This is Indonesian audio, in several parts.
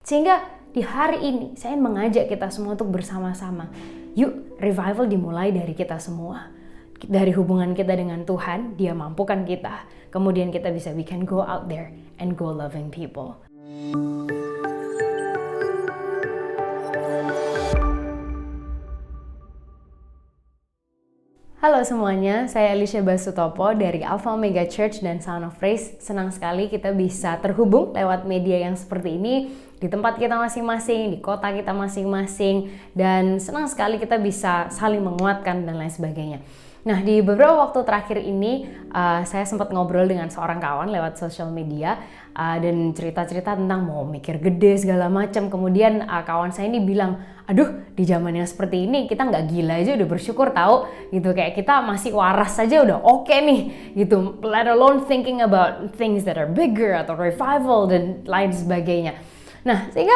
Sehingga di hari ini saya ingin mengajak kita semua untuk bersama-sama. Yuk, revival dimulai dari kita semua. Dari hubungan kita dengan Tuhan, Dia mampukan kita. Kemudian kita bisa, we can go out there and go loving people. Halo semuanya, saya Alicia Basutopo dari Alpha Omega Church dan Sound of Praise. Senang sekali kita bisa terhubung lewat media yang seperti ini di tempat kita masing-masing, di kota kita masing-masing, dan senang sekali kita bisa saling menguatkan dan lain sebagainya. Nah, di beberapa waktu terakhir ini saya sempat ngobrol dengan seorang kawan lewat sosial media dan cerita-cerita tentang mau mikir gede segala macam. Kemudian kawan saya ini bilang, aduh, di zaman yang seperti ini kita nggak gila aja udah bersyukur tahu gitu, kayak kita masih waras saja udah oke nih gitu, let alone thinking about things that are bigger atau revival dan lain sebagainya. Nah, sehingga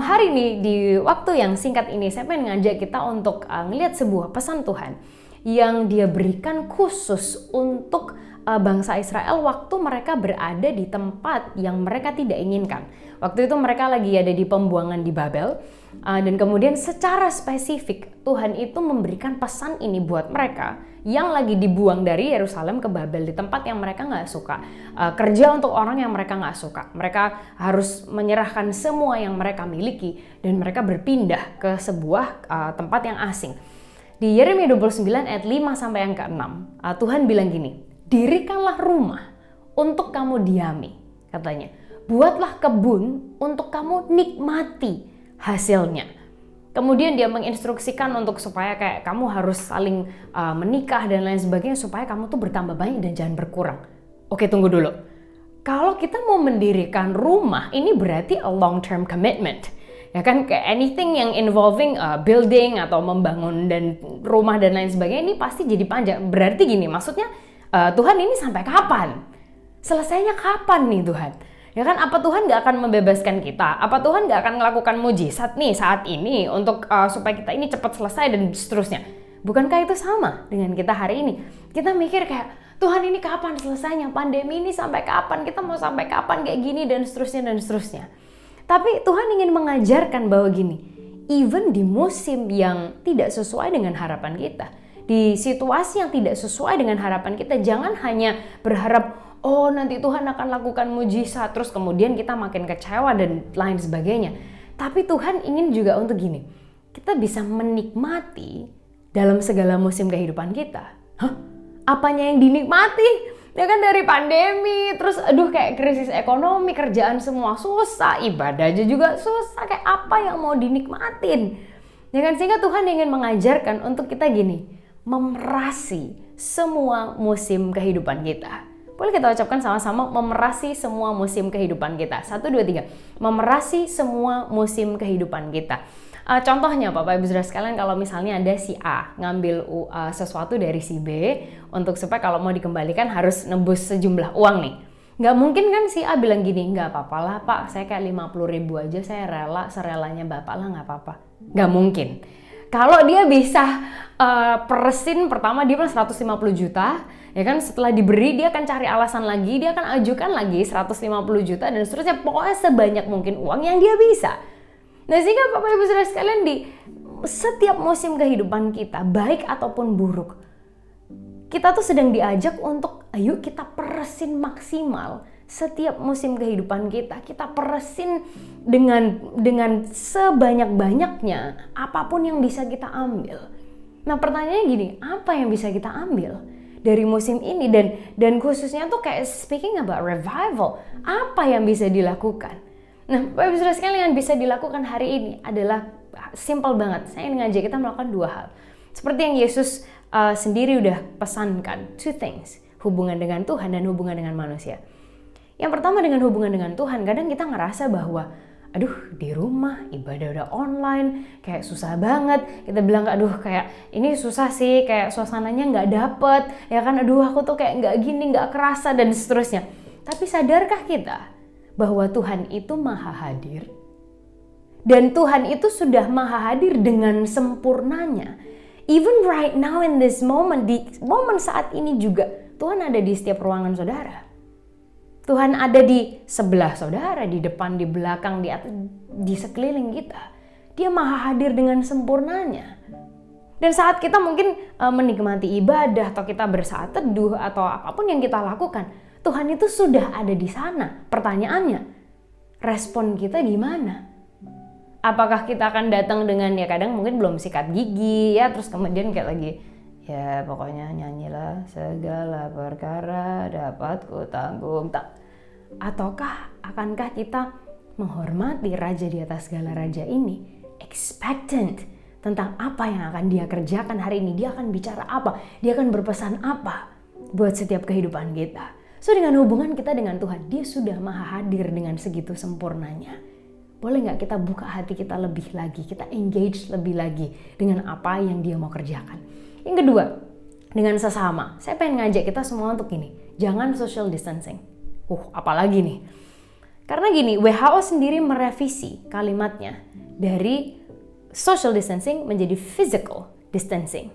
hari ini di waktu yang singkat ini saya pengen ngajak kita untuk ngelihat sebuah pesan Tuhan yang Dia berikan khusus untuk bangsa Israel waktu mereka berada di tempat yang mereka tidak inginkan. Waktu itu mereka lagi ada di pembuangan di Babel, dan kemudian secara spesifik Tuhan itu memberikan pesan ini buat mereka yang lagi dibuang dari Yerusalem ke Babel di tempat yang mereka nggak suka, kerja untuk orang yang mereka nggak suka. Mereka harus menyerahkan semua yang mereka miliki dan mereka berpindah ke sebuah tempat yang asing. Di Yeremia 29 ayat 5 sampai yang ke-6, Tuhan bilang gini, dirikanlah rumah untuk kamu diami, katanya. Buatlah kebun untuk kamu nikmati hasilnya. Kemudian Dia menginstruksikan untuk supaya kayak kamu harus saling menikah dan lain sebagainya supaya kamu tuh bertambah banyak dan jangan berkurang. Oke, tunggu dulu. Kalau kita mau mendirikan rumah, ini berarti a long term commitment. Ya kan, kayak anything yang involving building atau membangun dan rumah dan lain sebagainya ini pasti jadi panjang. Berarti gini, maksudnya Tuhan ini sampai kapan? Selesainya kapan nih Tuhan? Ya kan, apa Tuhan gak akan membebaskan kita? Apa Tuhan gak akan melakukan mujizat nih saat ini untuk supaya kita ini cepat selesai dan seterusnya? Bukankah itu sama dengan kita hari ini? Kita mikir kayak, Tuhan ini kapan selesainya? Pandemi ini sampai kapan? Kita mau sampai kapan kayak gini dan seterusnya dan seterusnya. Tapi Tuhan ingin mengajarkan bahwa gini, even di musim yang tidak sesuai dengan harapan kita, di situasi yang tidak sesuai dengan harapan kita, jangan hanya berharap, oh nanti Tuhan akan lakukan mujizat, terus kemudian kita makin kecewa dan lain sebagainya. Tapi Tuhan ingin juga untuk gini, kita bisa menikmati dalam segala musim kehidupan kita. Hah? Apanya yang dinikmati? Ya kan, dari pandemi, terus aduh kayak krisis ekonomi, kerjaan semua susah, ibadah aja juga susah, kayak apa yang mau dinikmatin? Ya kan, sehingga Tuhan ingin mengajarkan untuk kita gini, memerasi semua musim kehidupan kita. Boleh kita ucapkan sama-sama, memerasi semua musim kehidupan kita. 1, 2, 3. Memerasi semua musim kehidupan kita. Contohnya Bapak Ibu Saudara sekalian, kalau misalnya ada si A ngambil sesuatu dari si B untuk supaya kalau mau dikembalikan harus nebus sejumlah uang nih. Nggak mungkin kan si A bilang gini, nggak apa-apa lah Pak, saya kayak 50.000 aja, saya rela, serelanya Bapak lah, nggak apa-apa. Nggak mungkin. Kalau dia bisa peresin, pertama dia bilang 150 juta, ya kan, setelah diberi dia akan cari alasan lagi, dia akan ajukan lagi 150 juta dan seterusnya, pokoknya sebanyak mungkin uang yang dia bisa. Nah, sehingga Bapak Ibu Saudara sekalian, di setiap musim kehidupan kita, baik ataupun buruk, kita tuh sedang diajak untuk ayo kita peresin maksimal setiap musim kehidupan kita. Kita peresin dengan sebanyak-banyaknya apapun yang bisa kita ambil. Nah, pertanyaannya gini, apa yang bisa kita ambil dari musim ini dan khususnya tuh kayak speaking about revival, apa yang bisa dilakukan? Nah, Bapak Ibu Saudara sekalian, yang bisa dilakukan hari ini adalah simple banget. Saya ingin ngajak kita melakukan 2 hal. Seperti yang Yesus sendiri udah pesankan, 2 things. Hubungan dengan Tuhan dan hubungan dengan manusia. Yang pertama dengan hubungan dengan Tuhan, kadang kita ngerasa bahwa aduh, di rumah ibadah udah online, kayak susah banget. Kita bilang, aduh kayak ini susah sih, kayak suasananya nggak dapet, ya kan, aduh aku tuh kayak nggak gini, nggak kerasa dan seterusnya. Tapi sadarkah kita bahwa Tuhan itu maha hadir? Dan Tuhan itu sudah maha hadir dengan sempurnanya. Even right now in this moment, di momen saat ini juga, Tuhan ada di setiap ruangan saudara. Tuhan ada di sebelah saudara, di depan, di belakang, di atas, di sekeliling kita. Dia maha hadir dengan sempurnanya. Dan saat kita mungkin menikmati ibadah atau kita bersaat teduh atau apapun yang kita lakukan, Tuhan itu sudah ada di sana. Pertanyaannya, respon kita gimana? Apakah kita akan datang dengan ya kadang mungkin belum sikat gigi ya, terus kemudian kayak lagi ya pokoknya nyanyilah segala perkara dapat ku tanggung. Ataukah akankah kita menghormati Raja di atas segala raja ini, expectant tentang apa yang akan dia kerjakan hari ini, dia akan bicara apa, dia akan berpesan apa buat setiap kehidupan kita. So dengan hubungan kita dengan Tuhan, dia sudah maha hadir dengan segitu sempurnanya. Boleh nggak kita buka hati kita lebih lagi, kita engage lebih lagi dengan apa yang dia mau kerjakan. Yang kedua, dengan sesama. Saya pengen ngajak kita semua untuk ini, jangan social distancing. Apalagi nih. Karena gini, WHO sendiri merevisi kalimatnya dari social distancing menjadi physical distancing.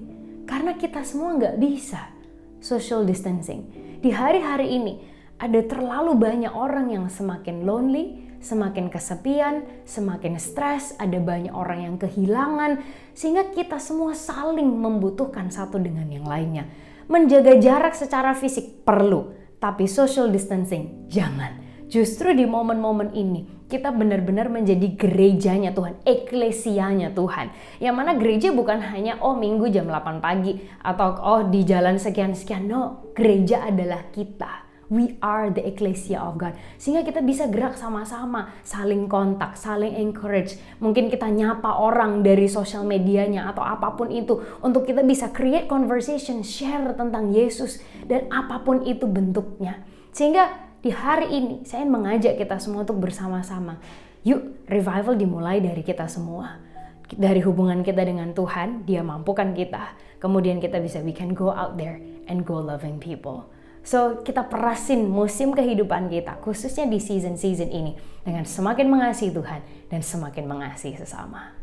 Karena kita semua nggak bisa social distancing. Di hari-hari ini ada terlalu banyak orang yang semakin lonely, semakin kesepian, semakin stres, ada banyak orang yang kehilangan, sehingga kita semua saling membutuhkan satu dengan yang lainnya. Menjaga jarak secara fisik perlu, tapi social distancing jangan. Justru di momen-momen ini kita benar-benar menjadi gerejanya Tuhan, eklesianya Tuhan. Yang mana gereja bukan hanya Minggu jam 8 pagi atau di jalan sekian-sekian. No, gereja adalah kita. We are the ecclesia of God. Sehingga kita bisa gerak sama-sama, saling kontak, saling encourage. Mungkin kita nyapa orang dari sosial medianya atau apapun itu. Untuk kita bisa create conversation, share tentang Yesus. Dan apapun itu bentuknya. Sehingga di hari ini saya mengajak kita semua untuk bersama-sama. Yuk, revival dimulai dari kita semua. Dari hubungan kita dengan Tuhan, Dia mampukan kita. Kemudian kita bisa, we can go out there and go loving people. So, kita perasin musim kehidupan kita, khususnya di season-season ini, dengan semakin mengasihi Tuhan dan semakin mengasihi sesama.